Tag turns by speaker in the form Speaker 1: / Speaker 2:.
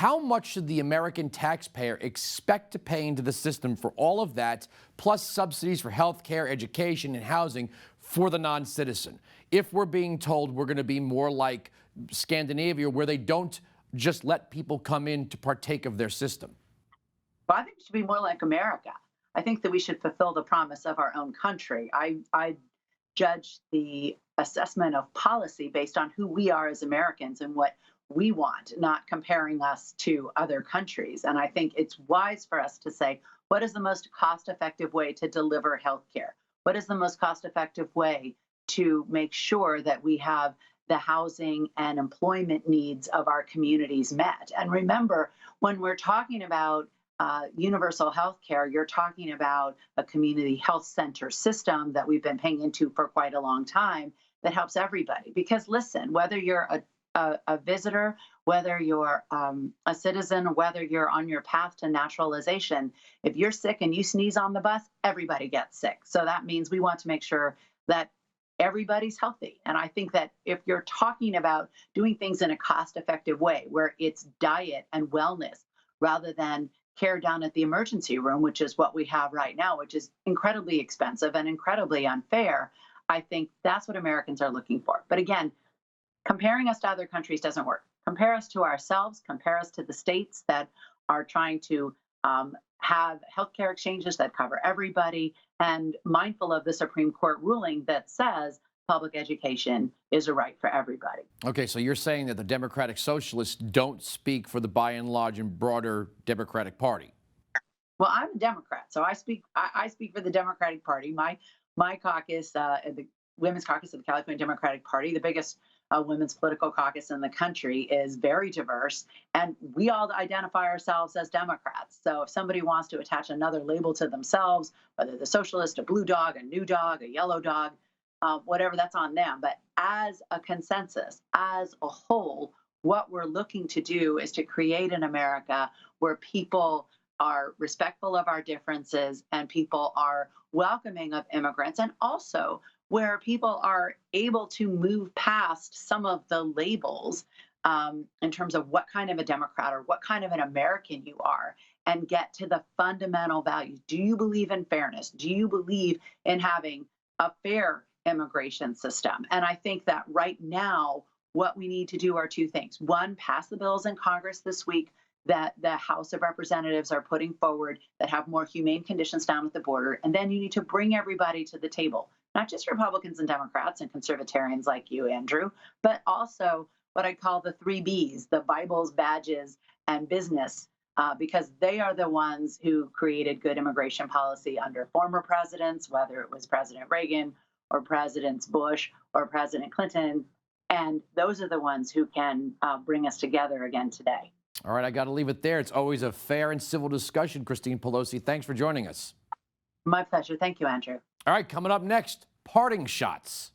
Speaker 1: how much should the American taxpayer expect to pay into the system for all of that, plus subsidies for health care, education, and housing for the non-citizen? If we're being told we're going to be more like Scandinavia, where they don't just let people come in to partake of their system.
Speaker 2: Well, I think it should be more like America. I think that we should fulfill the promise of our own country. I judge the assessment of policy based on who we are as Americans and what we want, not comparing us to other countries. And I think it's wise for us to say, what is the most cost-effective way to deliver health care? What is the most cost-effective way to make sure that we have the housing and employment needs of our communities met? And remember, when we're talking about universal health care, you're talking about a community health center system that we've been paying into for quite a long time that helps everybody. Because listen, whether you're a visitor, whether you're a citizen, whether you're on your path to naturalization, if you're sick and you sneeze on the bus, everybody gets sick. So that means we want to make sure that everybody's healthy. And I think that if you're talking about doing things in a cost-effective way, where it's diet and wellness rather than care down at the emergency room, which is what we have right now, which is incredibly expensive and incredibly unfair, I think that's what Americans are looking for. But again, comparing us to other countries doesn't work. Compare us to ourselves, compare us to the states that are trying to have healthcare exchanges that cover everybody, and mindful of the Supreme Court ruling that says public education is a right for everybody.
Speaker 1: Okay, so you're saying that the Democratic Socialists don't speak for the by and large and broader Democratic Party?
Speaker 2: Well, I'm a Democrat, so I speak for the Democratic Party. My caucus, the Women's Caucus of the California Democratic Party, the biggest women's political caucus in the country, is very diverse, and we all identify ourselves as Democrats. So if somebody wants to attach another label to themselves, whether the socialist, a blue dog, a new dog, a yellow dog, whatever, that's on them. But as a consensus, as a whole, what we're looking to do is to create an America where people are respectful of our differences and people are welcoming of immigrants, and also where people are able to move past some of the labels in terms of what kind of a Democrat or what kind of an American you are, and get to the fundamental values. Do you believe in fairness? Do you believe in having a fair immigration system? And I think that right now, what we need to do are two things. One, pass the bills in Congress this week that the House of Representatives are putting forward that have more humane conditions down at the border. And then you need to bring everybody to the table, not just Republicans and Democrats and conservatarians like you, Andrew, but also what I call the 3 Bs, the Bibles, badges, and business, because they are the ones who created good immigration policy under former presidents, whether it was President Reagan or Presidents Bush or President Clinton. And those are the ones who can bring us together again today.
Speaker 1: All right, I got to leave it there. It's always a fair and civil discussion. Christine Pelosi, thanks for joining us.
Speaker 2: My pleasure. Thank you, Andrew.
Speaker 1: All right, coming up next, parting shots.